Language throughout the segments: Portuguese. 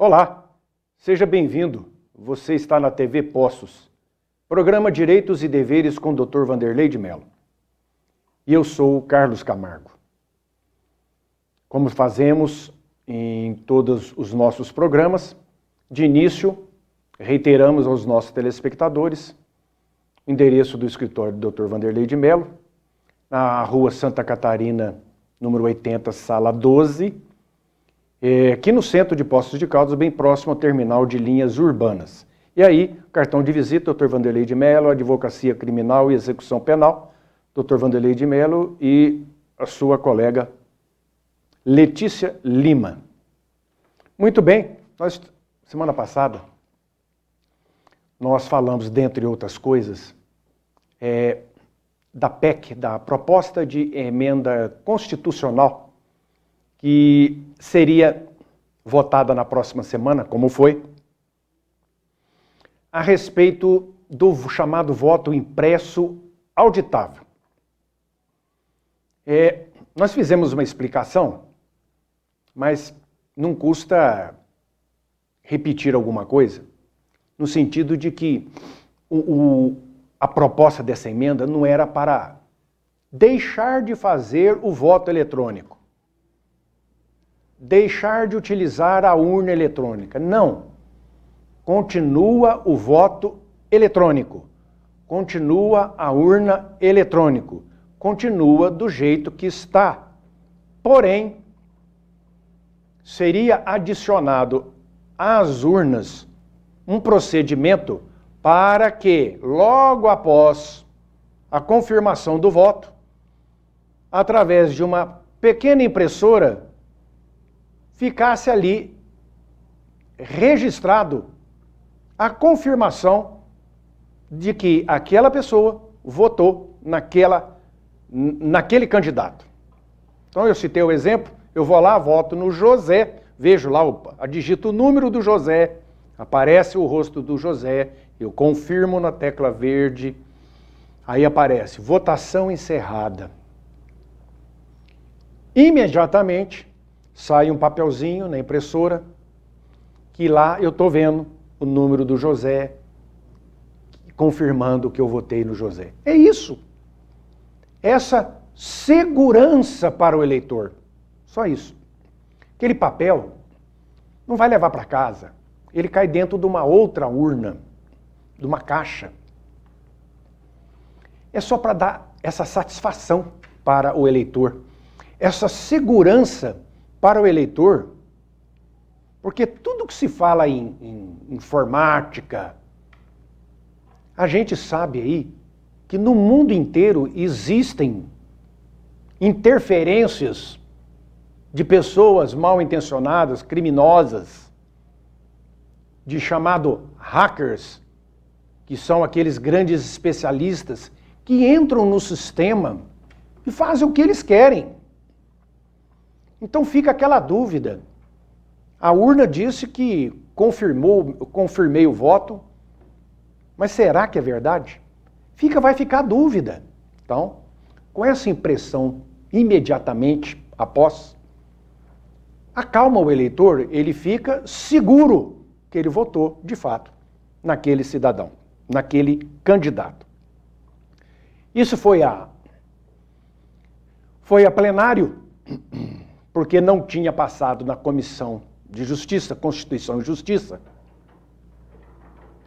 Olá, seja bem-vindo. Você está na TV Poços, programa Direitos e Deveres com o Dr. Vanderlei de Mello. E eu sou o Carlos Camargo. Como fazemos em todos os nossos programas, de início, reiteramos aos nossos telespectadores o endereço do escritório do Dr. Vanderlei de Mello, na Rua Santa Catarina, número 80, sala 12, aqui no centro de Poços de Caldas, bem próximo ao terminal de linhas urbanas. E aí, cartão de visita, Dr. Vanderlei de Mello, Advocacia Criminal e Execução Penal, Dr. Vanderlei de Mello e a sua colega Letícia Lima. Muito bem, semana passada, nós falamos, dentre outras coisas, da PEC, da Proposta de Emenda Constitucional, que seria votada na próxima semana, como foi, a respeito do chamado voto impresso auditável. Nós fizemos uma explicação, mas não custa repetir alguma coisa, no sentido de que a proposta dessa emenda não era para deixar de fazer o voto eletrônico, deixar de utilizar a urna eletrônica. Não. Continua o voto eletrônico. Continua a urna eletrônico. Continua do jeito que está. Porém, seria adicionado às urnas um procedimento para que, logo após a confirmação do voto, através de uma pequena impressora, ficasse ali registrado a confirmação de que aquela pessoa votou naquele candidato. Então eu citei o exemplo, eu vou lá, voto no José, vejo lá, digito o número do José, aparece o rosto do José, eu confirmo na tecla verde, aí aparece votação encerrada. Imediatamente sai um papelzinho na impressora, que lá eu estou vendo o número do José, confirmando que eu votei no José. É isso. Essa segurança para o eleitor. Só isso. Aquele papel não vai levar para casa. Ele cai dentro de uma outra urna, de uma caixa. É só para dar essa satisfação para o eleitor. Essa segurança para o eleitor, porque tudo que se fala em informática, a gente sabe aí que no mundo inteiro existem interferências de pessoas mal intencionadas, criminosas, de chamado hackers, que são aqueles grandes especialistas que entram no sistema e fazem o que eles querem. Então fica aquela dúvida. A urna disse que confirmei o voto, mas será que é verdade? Vai ficar a dúvida. Então, com essa impressão imediatamente após, acalma o eleitor, ele fica seguro que ele votou, de fato, naquele cidadão, naquele candidato. Isso foi a plenário, porque não tinha passado na Comissão de Justiça, Constituição e Justiça,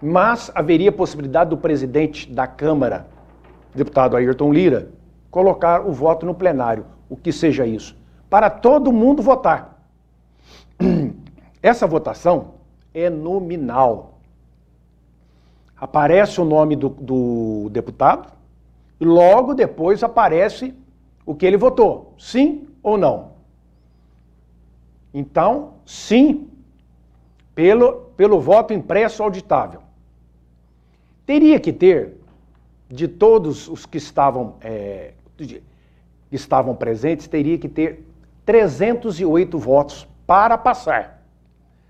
mas haveria possibilidade do presidente da Câmara, deputado Ayrton Lira, colocar o voto no plenário, o que seja isso, para todo mundo votar. Essa votação é nominal. Aparece o nome do deputado e logo depois aparece o que ele votou, sim ou não. Então, sim, pelo voto impresso auditável. Teria que ter, de todos os que estavam presentes, teria que ter 308 votos para passar.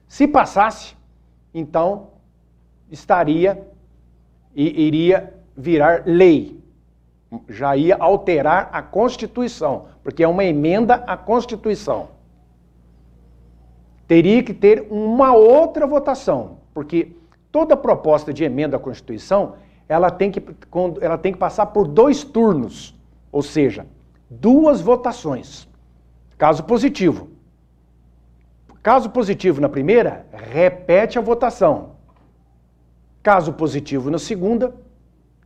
Se passasse, então, iria virar lei. Já ia alterar a Constituição, porque é uma emenda à Constituição. Teria que ter uma outra votação, porque toda proposta de emenda à Constituição, ela tem que passar por 2 turnos, ou seja, 2 votações. Caso positivo. Caso positivo na primeira, repete a votação. Caso positivo na segunda,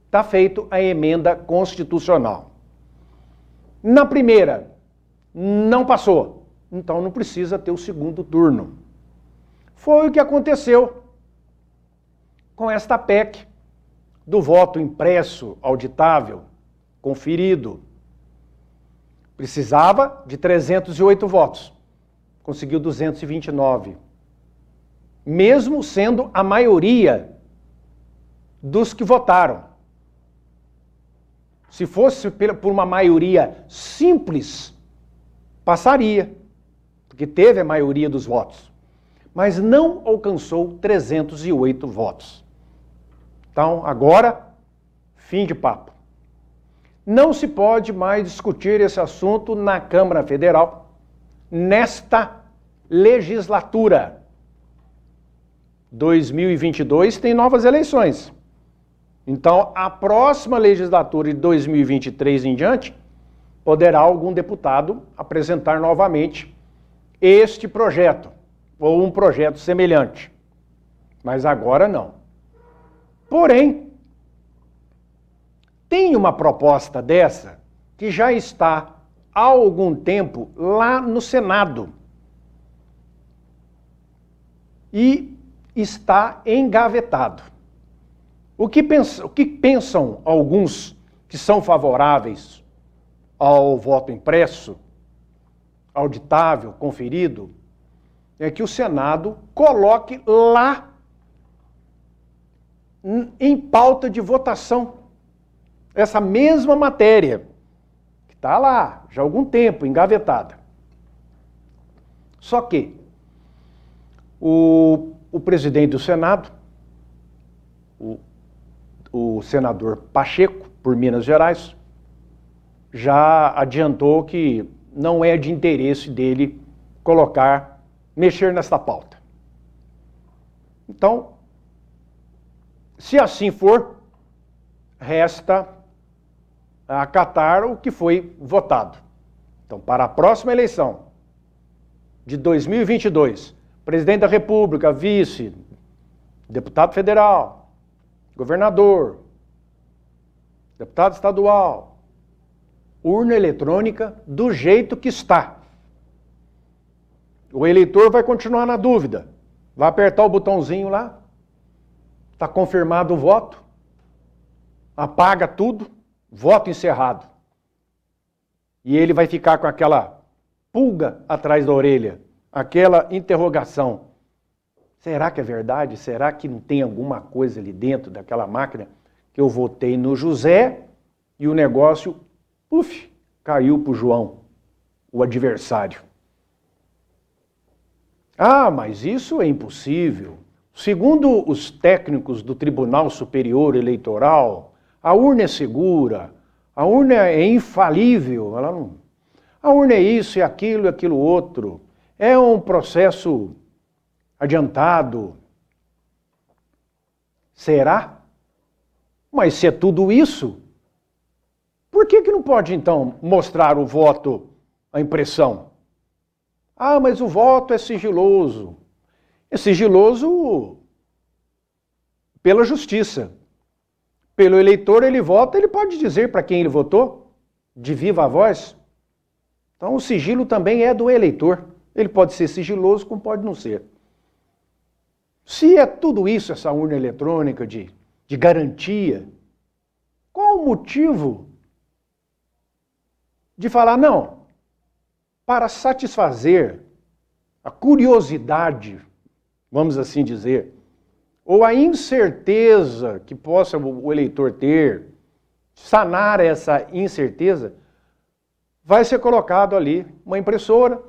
está feito a emenda constitucional. Na primeira, não passou, então não precisa ter o segundo turno. Foi o que aconteceu com esta PEC do voto impresso, auditável, conferido. Precisava de 308 votos, conseguiu 229. Mesmo sendo a maioria dos que votaram. Se fosse por uma maioria simples, passaria, porque teve a maioria dos votos. Mas não alcançou 308 votos. Então, agora, fim de papo. Não se pode mais discutir esse assunto na Câmara Federal nesta legislatura. 2022 tem novas eleições. Então, a próxima legislatura de 2023 em diante, poderá algum deputado apresentar novamente este projeto, ou um projeto semelhante. Mas agora não. Porém, tem uma proposta dessa que já está há algum tempo lá no Senado. E está engavetado. O que pensam alguns que são favoráveis ao voto impresso, auditável, conferido, é que o Senado coloque lá em pauta de votação essa mesma matéria, que está lá já há algum tempo, engavetada. Só que o presidente do Senado, o senador Pacheco, por Minas Gerais, já adiantou que não é de interesse dele mexer nesta pauta. Então, se assim for, resta acatar o que foi votado. Então, para a próxima eleição de 2022, presidente da República, vice, deputado federal, governador, deputado estadual, urna eletrônica do jeito que está. O eleitor vai continuar na dúvida, vai apertar o botãozinho lá, está confirmado o voto, apaga tudo, voto encerrado. E ele vai ficar com aquela pulga atrás da orelha, aquela interrogação. Será que é verdade? Será que não tem alguma coisa ali dentro daquela máquina que eu votei no José e o negócio, caiu para o João, o adversário? Ah, mas isso é impossível. Segundo os técnicos do Tribunal Superior Eleitoral, a urna é segura, a urna é infalível. A urna é isso, é aquilo outro. É um processo adiantado. Será? Mas se é tudo isso, por que não pode então mostrar o voto, a impressão? Ah, mas o voto é sigiloso. É sigiloso pela justiça. Pelo eleitor, ele vota, ele pode dizer para quem ele votou, de viva voz. Então, o sigilo também é do eleitor. Ele pode ser sigiloso, como pode não ser. Se é tudo isso, essa urna eletrônica de garantia, qual o motivo de falar, não, para satisfazer a curiosidade, vamos assim dizer, ou a incerteza que possa o eleitor ter, sanar essa incerteza, vai ser colocado ali uma impressora,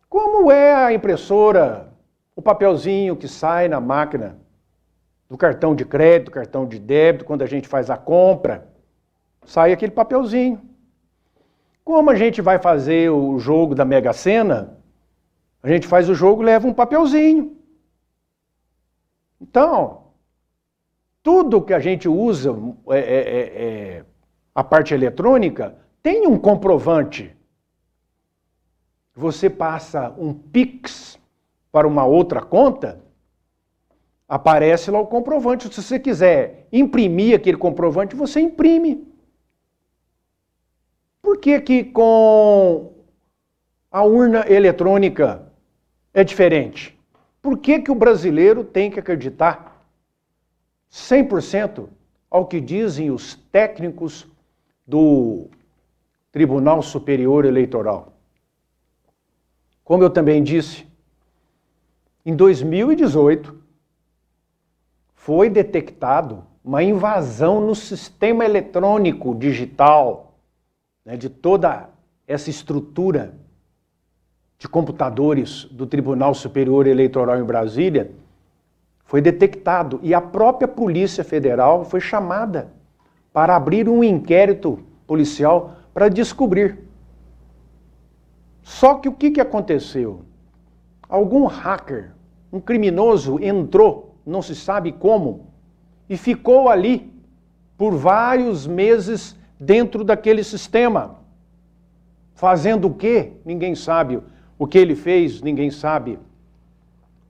como é a impressora, o papelzinho que sai na máquina do cartão de crédito, cartão de débito, quando a gente faz a compra, sai aquele papelzinho. Como a gente vai fazer o jogo da Mega Sena, A gente faz o jogo, leva um papelzinho. Então, tudo que a gente usa, a parte eletrônica, tem um comprovante. Você passa um Pix para uma outra conta, aparece lá o comprovante. Se você quiser imprimir aquele comprovante, você imprime. Por que que com a urna eletrônica é diferente? Por que que o brasileiro tem que acreditar 100% ao que dizem os técnicos do Tribunal Superior Eleitoral? Como eu também disse, em 2018 foi detectado uma invasão no sistema eletrônico digital, né, de toda essa estrutura de computadores do Tribunal Superior Eleitoral em Brasília. Foi detectado e a própria Polícia Federal foi chamada para abrir um inquérito policial para descobrir. Só que o que aconteceu? Algum hacker, um criminoso entrou, não se sabe como, e ficou ali por vários meses dentro daquele sistema. Fazendo o quê? Ninguém sabe. O que ele fez, ninguém sabe.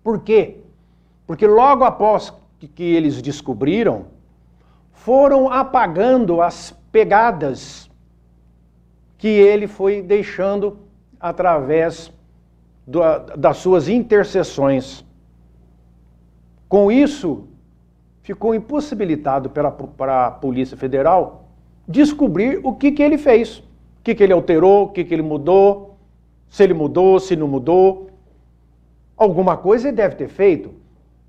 Por quê? Porque logo após que eles descobriram, foram apagando as pegadas que ele foi deixando através das suas intercessões. Com isso, ficou impossibilitado para a Polícia Federal descobrir o que ele fez, o que ele alterou, o que ele mudou, se não mudou. Alguma coisa ele deve ter feito,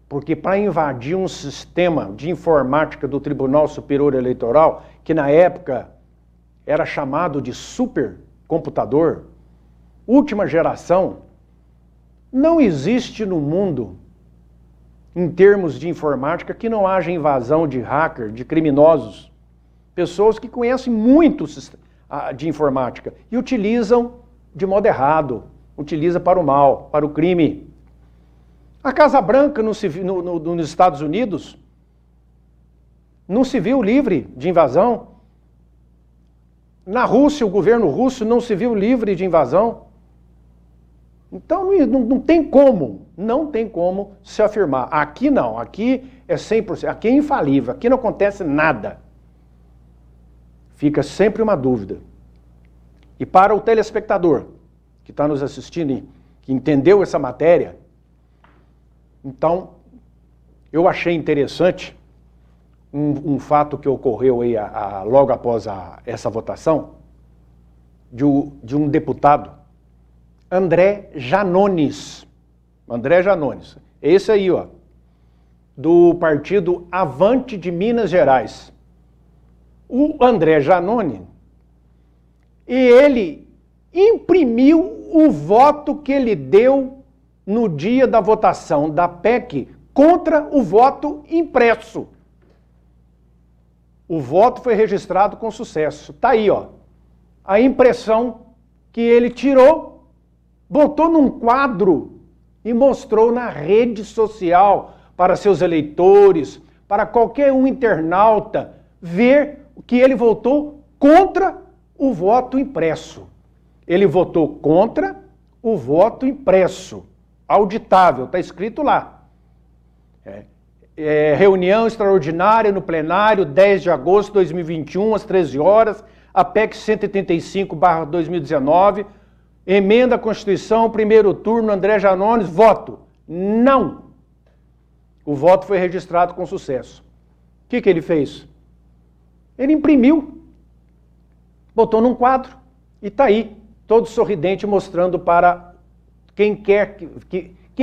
porque para invadir um sistema de informática do Tribunal Superior Eleitoral, que na época era chamado de supercomputador, última geração, não existe no mundo, em termos de informática, que não haja invasão de hacker, de criminosos, pessoas que conhecem muito de informática e utilizam de modo errado, utiliza para o mal, para o crime. A Casa Branca nos Estados Unidos não se viu livre de invasão. Na Rússia, o governo russo não se viu livre de invasão. Então não tem como se afirmar. Aqui não, aqui é 100%, aqui é infalível, aqui não acontece nada. Fica sempre uma dúvida. E para o telespectador que está nos assistindo e que entendeu essa matéria, então eu achei interessante um fato que ocorreu aí logo após essa votação, de um deputado, André Janones. André Janones. Esse aí, ó, do partido Avante de Minas Gerais. O André Janones, e ele imprimiu o voto que ele deu no dia da votação da PEC contra o voto impresso. O voto foi registrado com sucesso. Tá aí, ó, a impressão que ele tirou, botou num quadro e mostrou na rede social para seus eleitores, para qualquer um internauta ver que ele votou contra o voto impresso. Ele votou contra o voto impresso, auditável, está escrito lá. Reunião extraordinária no plenário, 10 de agosto de 2021, às 13 horas, a PEC 185/2019, emenda à Constituição, primeiro turno, André Janones, voto. Não! O voto foi registrado com sucesso. O que ele fez? Ele imprimiu, botou num quadro e está aí, todo sorridente, mostrando para quem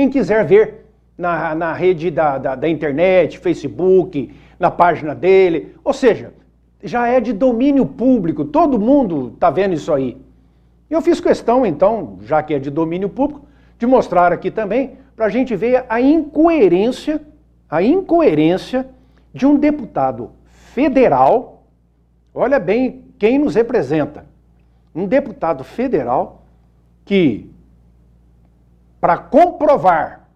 quiser ver na rede da internet, Facebook, na página dele. Ou seja, já é de domínio público, todo mundo está vendo isso aí. E eu fiz questão, então, já que é de domínio público, de mostrar aqui também, para a gente ver a incoerência de um deputado federal. Olha bem quem nos representa. Um deputado federal que para comprovar,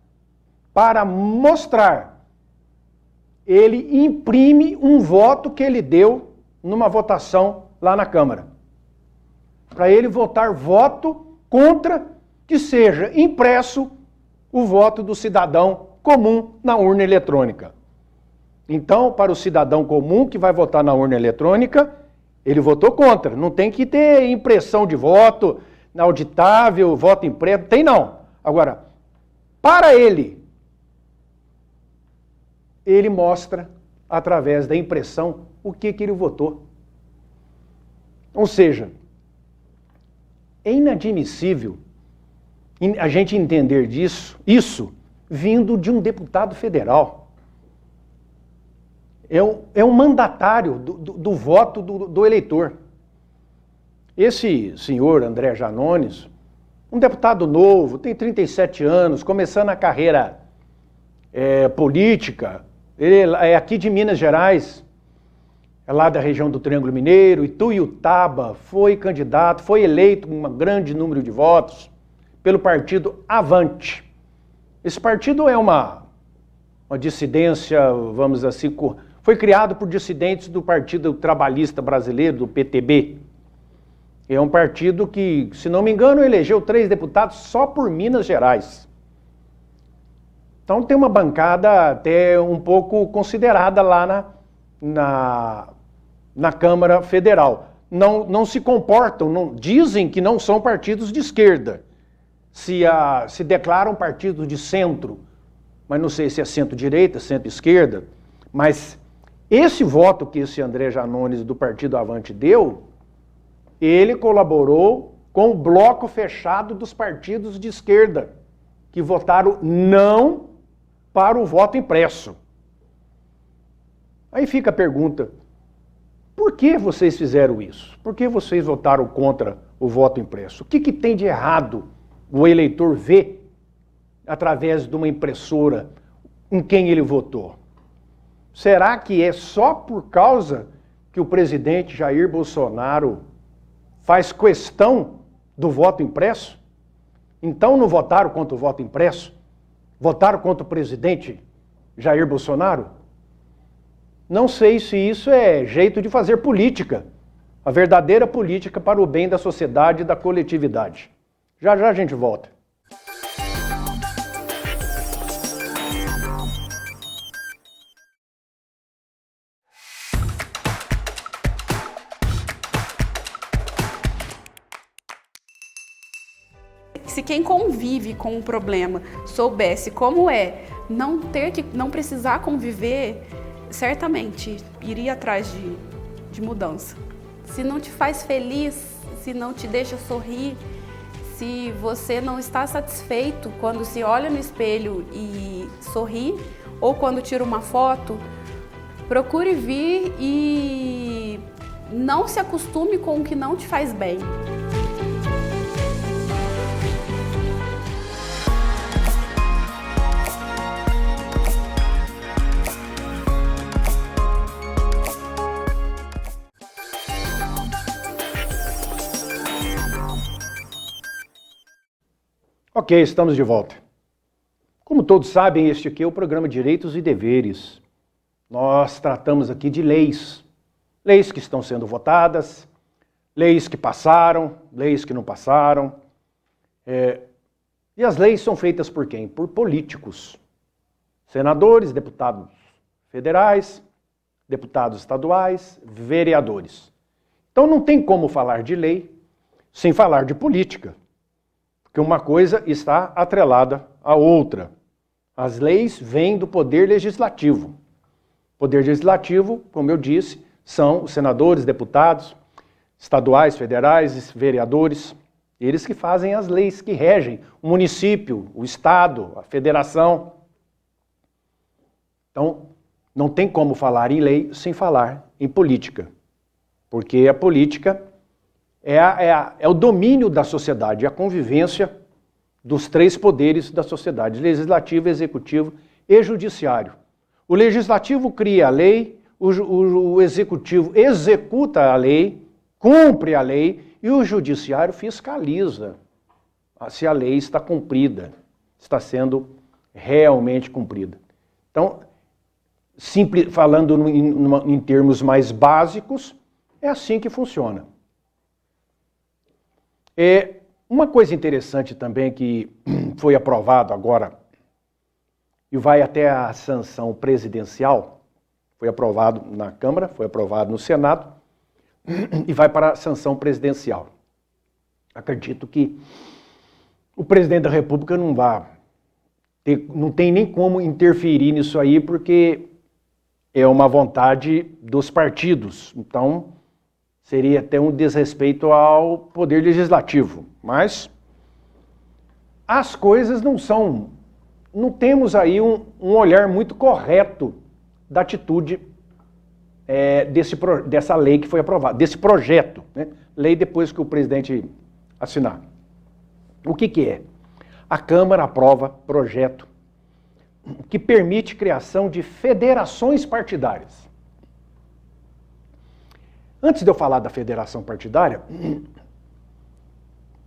para mostrar, ele imprime um voto que ele deu numa votação lá na Câmara. Para ele votar voto contra que seja impresso o voto do cidadão comum na urna eletrônica. Então, para o cidadão comum que vai votar na urna eletrônica, ele votou contra. Não tem que ter impressão de voto, auditável, voto impresso, tem não. Agora, para ele mostra, através da impressão, o que ele votou. Ou seja, é inadmissível a gente entender isso vindo de um deputado federal. É um mandatário do voto do eleitor. Esse senhor, André Janones, um deputado novo, tem 37 anos, começando a carreira política, ele é aqui de Minas Gerais, é lá da região do Triângulo Mineiro, Ituiutaba, foi candidato, foi eleito com um grande número de votos pelo partido Avante. Esse partido é uma dissidência, vamos assim, foi criado por dissidentes do Partido Trabalhista Brasileiro, do PTB. É um partido que, se não me engano, elegeu 3 deputados só por Minas Gerais. Então tem uma bancada até um pouco considerada lá na Câmara Federal. Não se comportam, dizem que não são partidos de esquerda. Se declaram partidos de centro, mas não sei se é centro-direita, centro-esquerda, mas esse voto que esse André Janones do Partido Avante deu, ele colaborou com o bloco fechado dos partidos de esquerda, que votaram não para o voto impresso. Aí fica a pergunta, por que vocês fizeram isso? Por que vocês votaram contra o voto impresso? O que tem de errado o eleitor ver, através de uma impressora, em quem ele votou? Será que é só por causa que o presidente Jair Bolsonaro faz questão do voto impresso? Então não votaram contra o voto impresso? Votaram contra o presidente Jair Bolsonaro? Não sei se isso é jeito de fazer política, a verdadeira política para o bem da sociedade e da coletividade. Já já a gente volta. Se quem convive com o problema soubesse como é não precisar conviver, certamente iria atrás de mudança. Se não te faz feliz, se não te deixa sorrir, se você não está satisfeito quando se olha no espelho e sorri, ou quando tira uma foto, procure vir e não se acostume com o que não te faz bem. Ok, estamos de volta. Como todos sabem, este aqui é o programa Direitos e Deveres. Nós tratamos aqui de leis. Leis que estão sendo votadas, leis que passaram, leis que não passaram. E as leis são feitas por quem? Por políticos. Senadores, deputados federais, deputados estaduais, vereadores. Então não tem como falar de lei sem falar de política. Porque uma coisa está atrelada à outra. As leis vêm do Poder Legislativo. O Poder Legislativo, como eu disse, são os senadores, deputados, estaduais, federais, vereadores. Eles que fazem as leis que regem o município, o estado, a federação. Então, não tem como falar em lei sem falar em política. Porque a política é o domínio da sociedade, a convivência dos 3 poderes da sociedade, legislativo, executivo e judiciário. O legislativo cria a lei, o executivo executa a lei, cumpre a lei e o judiciário fiscaliza se a lei está cumprida. está sendo realmente cumprida. Então, falando em termos mais básicos, é assim que funciona. Uma coisa interessante também que foi aprovado agora e vai até a sanção presidencial, foi aprovado na Câmara, foi aprovado no Senado e vai para a sanção presidencial. Acredito que o presidente da República não tem nem como interferir nisso aí, porque é uma vontade dos partidos. Então, seria até um desrespeito ao poder legislativo. Mas as coisas não temos aí um olhar muito correto da atitude dessa lei que foi aprovada, desse projeto, né? Lei depois que o presidente assinar. O que é? A Câmara aprova projeto que permite criação de federações partidárias. Antes de eu falar da federação partidária,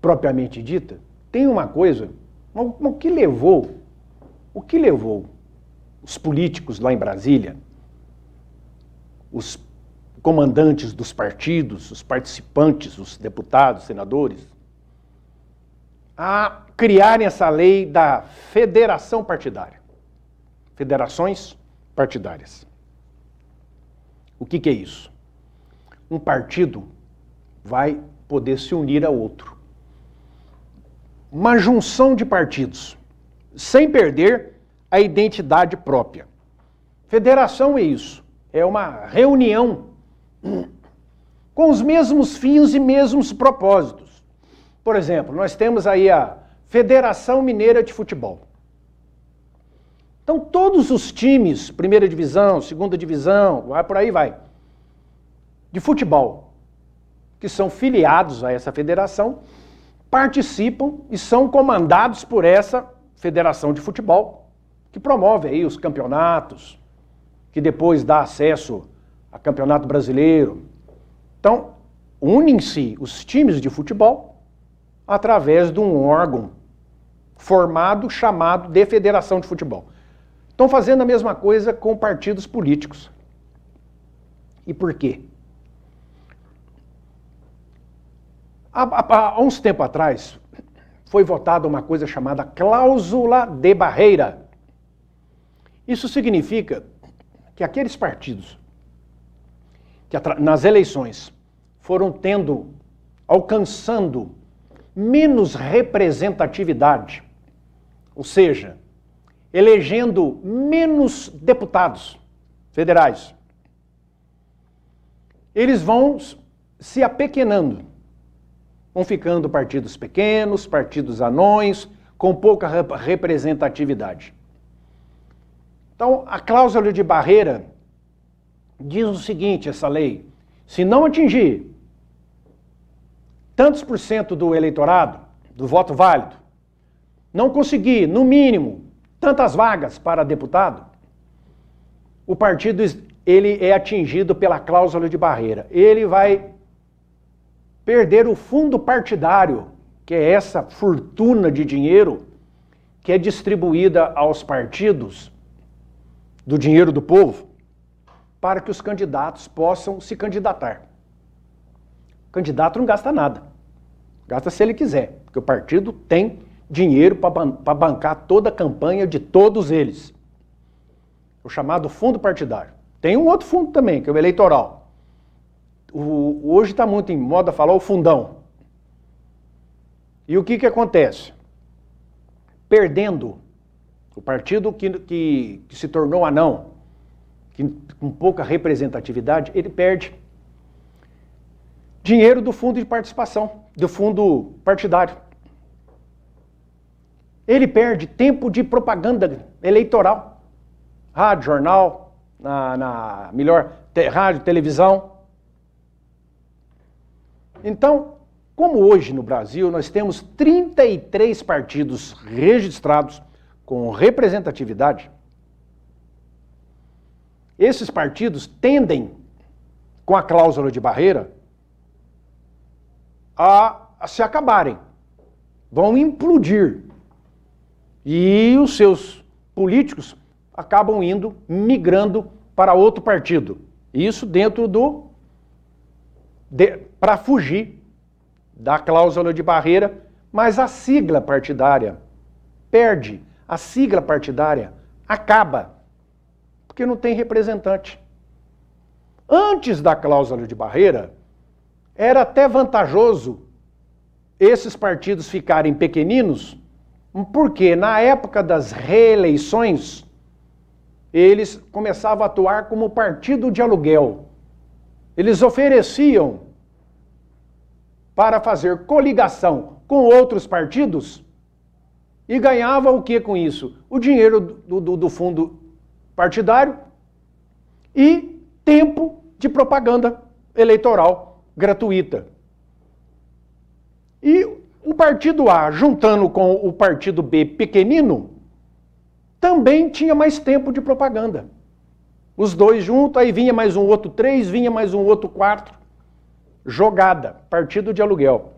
propriamente dita, tem uma coisa, o que levou os políticos lá em Brasília, os comandantes dos partidos, os participantes, os deputados, senadores, a criarem essa lei da federação partidária. Federações partidárias. O que é isso? Um partido vai poder se unir a outro. Uma junção de partidos, sem perder a identidade própria. Federação é isso, é uma reunião com os mesmos fins e mesmos propósitos. Por exemplo, nós temos aí a Federação Mineira de Futebol. Então todos os times, primeira divisão, segunda divisão, por aí vai, de futebol, que são filiados a essa federação, participam e são comandados por essa federação de futebol, que promove aí os campeonatos, que depois dá acesso a campeonato brasileiro. Então, unem-se os times de futebol através de um órgão formado chamado de Federação de Futebol. Estão fazendo a mesma coisa com partidos políticos. E por quê? Há uns tempos atrás, foi votada uma coisa chamada cláusula de barreira. Isso significa que aqueles partidos que nas eleições foram alcançando menos representatividade, ou seja, elegendo menos deputados federais, eles vão se apequenando. Vão ficando partidos pequenos, partidos anões, com pouca representatividade. Então, a cláusula de barreira diz o seguinte, essa lei: se não atingir tantos por cento do eleitorado, do voto válido, não conseguir, no mínimo, tantas vagas para deputado, o partido ele é atingido pela cláusula de barreira. Ele vai perder o fundo partidário, que é essa fortuna de dinheiro que é distribuída aos partidos do dinheiro do povo, para que os candidatos possam se candidatar. O candidato não gasta nada. Gasta se ele quiser, porque o partido tem dinheiro para bancar toda a campanha de todos eles. O chamado fundo partidário. Tem um outro fundo também, que é o eleitoral. Hoje está muito em moda falar o fundão. E o que acontece? Perdendo o partido que se tornou anão, com pouca representatividade, ele perde dinheiro do fundo de participação, do fundo partidário. Ele perde tempo de propaganda eleitoral. Rádio, jornal, rádio, televisão. Então, como hoje no Brasil nós temos 33 partidos registrados com representatividade, esses partidos tendem, com a cláusula de barreira, a se acabarem. Vão implodir. E os seus políticos acabam migrando para outro partido. Isso dentro para fugir da cláusula de barreira, mas a sigla partidária perde, a sigla partidária acaba, porque não tem representante. Antes da cláusula de barreira, era até vantajoso esses partidos ficarem pequeninos, porque na época das reeleições, eles começavam a atuar como partido de aluguel. Eles ofereciam para fazer coligação com outros partidos e ganhava o que com isso? O dinheiro do fundo partidário e tempo de propaganda eleitoral gratuita. E o partido A, juntando com o partido B pequenino, também tinha mais tempo de propaganda. Os dois juntos, aí vinha mais um outro 3, vinha mais um outro 4. Jogada, partido de aluguel.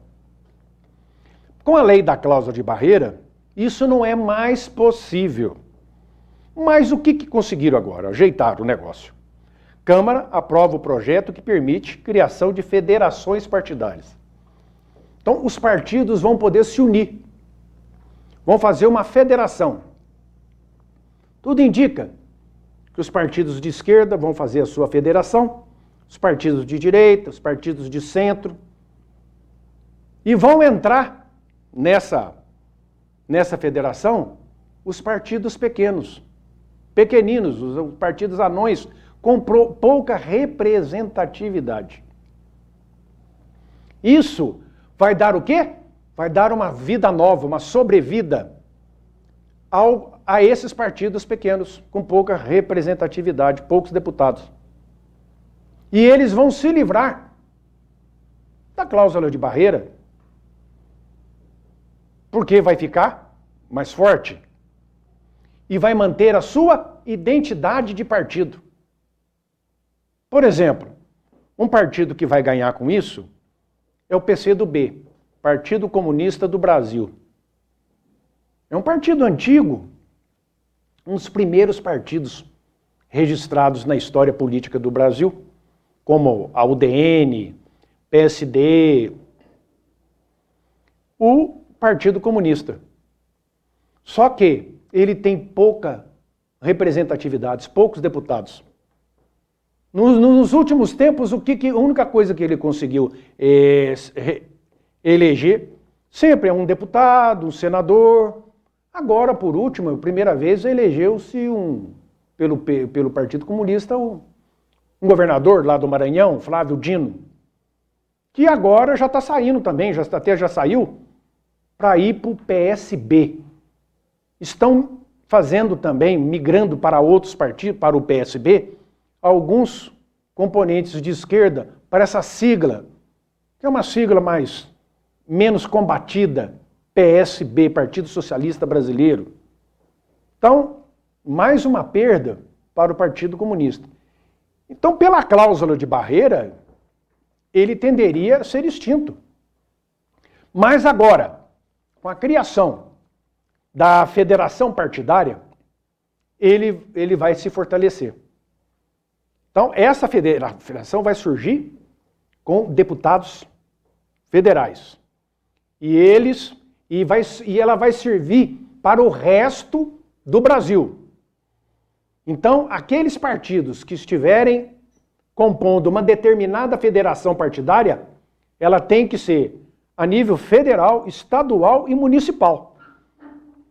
Com a lei da cláusula de barreira, isso não é mais possível. Mas o que conseguiram agora? Ajeitaram o negócio. Câmara aprova o projeto que permite criação de federações partidárias. Então, os partidos vão poder se unir. Vão fazer uma federação. Tudo indica que os partidos de esquerda vão fazer a sua federação, os partidos de direita, os partidos de centro, e vão entrar nessa federação os partidos pequeninos, os partidos anões, com pouca representatividade. Isso vai dar o quê? Vai dar uma vida nova, uma sobrevida a esses partidos pequenos, com pouca representatividade, poucos deputados. E eles vão se livrar da cláusula de barreira, porque vai ficar mais forte e vai manter a sua identidade de partido. Por exemplo, um partido que vai ganhar com isso é o PCdoB, Partido Comunista do Brasil. É um partido antigo, um dos primeiros partidos registrados na história política do Brasil, como a UDN, PSD, o Partido Comunista. Só que ele tem pouca representatividade, poucos deputados. Nos últimos tempos, a única coisa que ele conseguiu eleger sempre é um deputado, um senador. Agora, por último, a primeira vez, elegeu-se pelo Partido Comunista um governador lá do Maranhão, Flávio Dino, que agora já está saindo também, já saiu, para ir para o PSB. Estão fazendo também, migrando para outros partidos, para o PSB, alguns componentes de esquerda para essa sigla, que é uma sigla menos combatida, PSB, Partido Socialista Brasileiro. Então, mais uma perda para o Partido Comunista. Então, pela cláusula de barreira, ele tenderia a ser extinto. Mas agora, com a criação da federação partidária, ele vai se fortalecer. Então, essa federação vai surgir com deputados federais. E ela vai servir para o resto do Brasil. Então, aqueles partidos que estiverem compondo uma determinada federação partidária, ela tem que ser a nível federal, estadual e municipal.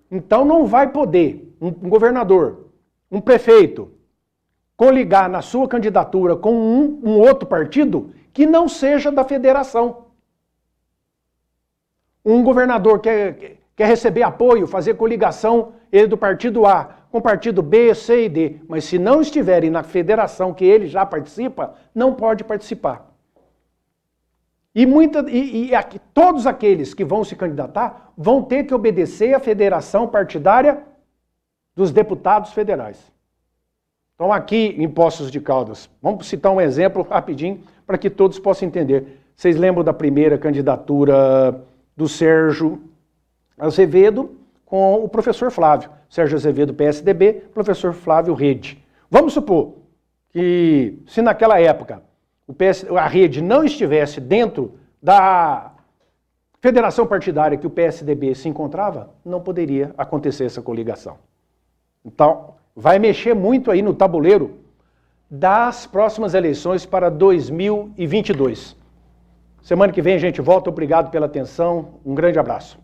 Então, não vai poder um governador, um prefeito, coligar na sua candidatura com um outro partido que não seja da federação. Um governador quer receber apoio, fazer coligação, ele do partido A com o partido B, C e D, mas se não estiverem na federação que ele já participa, não pode participar. Todos aqueles que vão se candidatar vão ter que obedecer à federação partidária dos deputados federais. Então aqui em Poços de Caldas, vamos citar um exemplo rapidinho para que todos possam entender. Vocês lembram da primeira candidatura do Sérgio Azevedo com o professor Flávio. Sérgio Azevedo, PSDB, professor Flávio, Rede. Vamos supor que, se naquela época a Rede não estivesse dentro da federação partidária que o PSDB se encontrava, não poderia acontecer essa coligação. Então, vai mexer muito aí no tabuleiro das próximas eleições para 2022. Semana que vem a gente volta. Obrigado pela atenção. Um grande abraço.